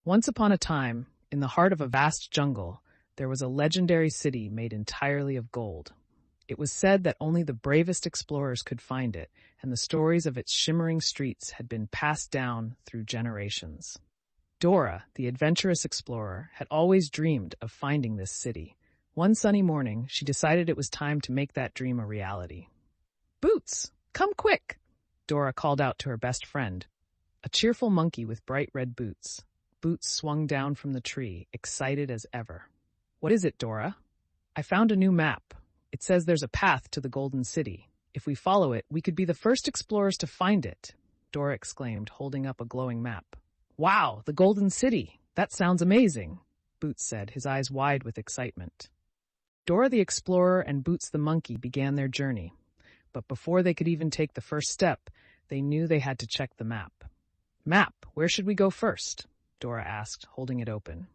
Once upon a time, in the heart of a vast jungle, there was a legendary city made entirely of gold. It was said that only the bravest explorers could find it, and the stories of its shimmering streets had been passed down through generations. Dora, the adventurous explorer, had always dreamed of finding this city. One sunny morning, she decided it was time to make that dream a reality. "Boots, come quick!" Dora called out to her best friend, a cheerful monkey with bright red boots. Boots swung down from the tree, excited as ever. "What is it, Dora?" "I found a new map. It says there's a path to the Golden City. If we follow it, we could be the first explorers to find it," Dora exclaimed, holding up a glowing map. "Wow, the Golden City! That sounds amazing," Boots said, his eyes wide with excitement. Dora the Explorer and Boots the Monkey began their journey. But before they could even take the first step, they knew they had to check the map. "Map, where should we go first?" Dora asked, holding it open.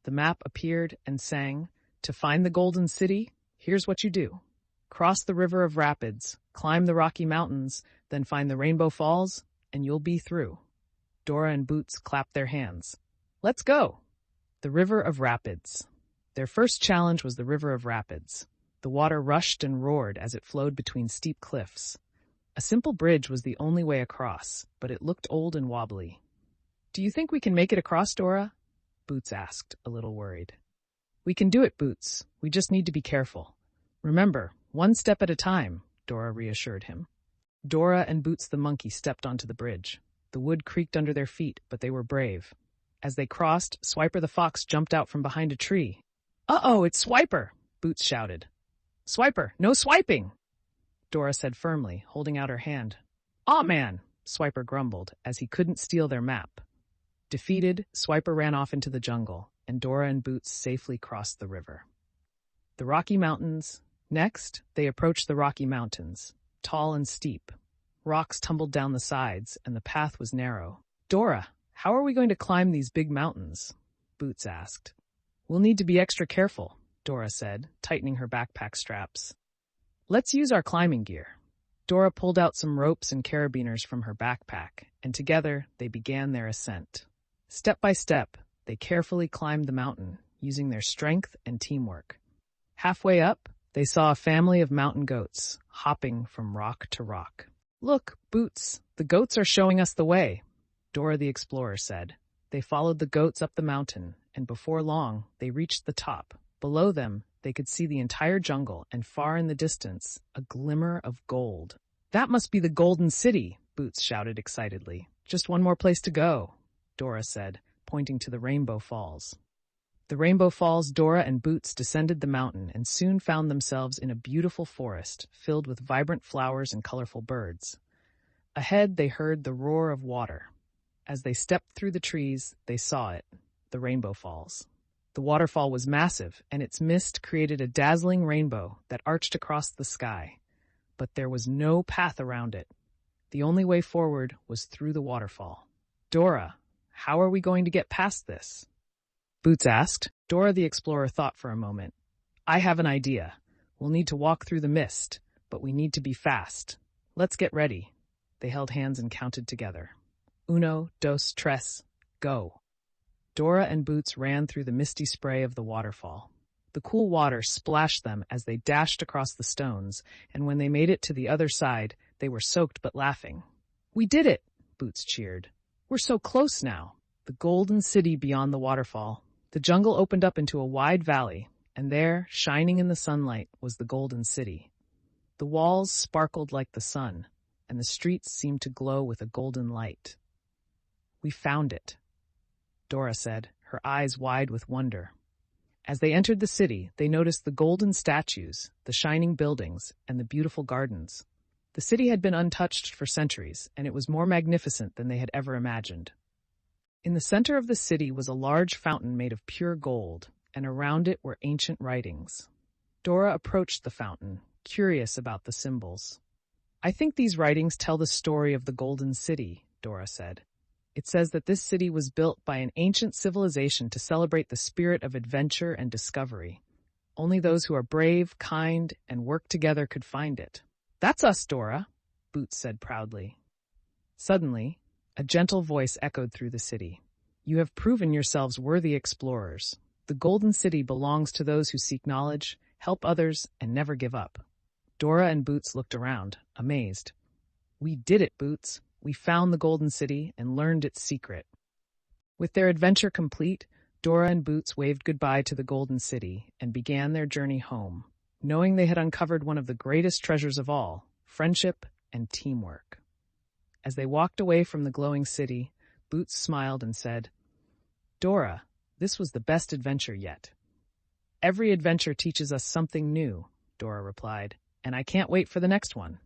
The map appeared and sang, "To find the Golden City, here's what you do. Cross the River of Rapids, climb the Rocky Mountains, then find the Rainbow Falls, and you'll be through." Dora and Boots clapped their hands. "Let's go!" The River of Rapids. Their first challenge was the River of Rapids. The water rushed and roared as it flowed between steep cliffs. A simple bridge was the only way across, but it looked old and wobbly. "Do you think we can make it across, Dora?" Boots asked, a little worried. "We can do it, Boots. We just need to be careful. Remember, one step at a time," Dora reassured him. Dora and Boots the monkey stepped onto the bridge. The wood creaked under their feet, but they were brave. As they crossed, Swiper the fox jumped out from behind a tree. "Uh-oh, it's Swiper!" Boots shouted. "Swiper, no swiping!" Dora said firmly, holding out her hand. "Aw, man!" Swiper grumbled, as he couldn't steal their map. Defeated, Swiper ran off into the jungle, and Dora and Boots safely crossed the river. The Rocky Mountains. Next, they approached the Rocky Mountains, tall and steep. Rocks tumbled down the sides, and the path was narrow. "Dora, how are we going to climb these big mountains?" Boots asked. "We'll need to be extra careful," Dora said, tightening her backpack straps. "Let's use our climbing gear." Dora pulled out some ropes and carabiners from her backpack, and together they began their ascent. Step by step, they carefully climbed the mountain, using their strength and teamwork. Halfway up, they saw a family of mountain goats, hopping from rock to rock. "Look, Boots, the goats are showing us the way," Dora the Explorer said. They followed the goats up the mountain, and before long, they reached the top. Below them, they could see the entire jungle, and far in the distance, a glimmer of gold. "That must be the Golden City," Boots shouted excitedly. "Just one more place to go," Dora said, pointing to the Rainbow Falls. The Rainbow Falls, Dora and Boots descended the mountain and soon found themselves in a beautiful forest filled with vibrant flowers and colorful birds. Ahead, they heard the roar of water. As they stepped through the trees, they saw it, the Rainbow Falls. The waterfall was massive, and its mist created a dazzling rainbow that arched across the sky. But there was no path around it. The only way forward was through the waterfall. "Dora, how are we going to get past this?" Boots asked. Dora the Explorer thought for a moment. "I have an idea. We'll need to walk through the mist, but we need to be fast. Let's get ready." They held hands and counted together. "Uno, dos, tres, go." Dora and Boots ran through the misty spray of the waterfall. The cool water splashed them as they dashed across the stones, and when they made it to the other side, they were soaked but laughing. "We did it!" Boots cheered. "We're so close now." The Golden City beyond the waterfall. The jungle opened up into a wide valley, and there, shining in the sunlight, was the Golden City. The walls sparkled like the sun, and the streets seemed to glow with a golden light. "We found it," Dora said, her eyes wide with wonder. As they entered the city, they noticed the golden statues, the shining buildings, and the beautiful gardens. The city had been untouched for centuries, and it was more magnificent than they had ever imagined. In the center of the city was a large fountain made of pure gold, and around it were ancient writings. Dora approached the fountain, curious about the symbols. "I think these writings tell the story of the Golden City," Dora said. "It says that this city was built by an ancient civilization to celebrate the spirit of adventure and discovery. Only those who are brave, kind, and work together could find it." "That's us, Dora," Boots said proudly. Suddenly, a gentle voice echoed through the city. You have proven yourselves worthy explorers. The Golden City belongs to those who seek knowledge, help others, and never give up." Dora and Boots looked around, amazed. "We did it, Boots. We found the Golden City and learned its secret." With their adventure complete, Dora and Boots waved goodbye to the Golden City and began their journey home, knowing they had uncovered one of the greatest treasures of all, friendship and teamwork. As they walked away from the glowing city, Boots smiled and said, "Dora, this was the best adventure yet." "Every adventure teaches us something new," Dora replied, "and I can't wait for the next one."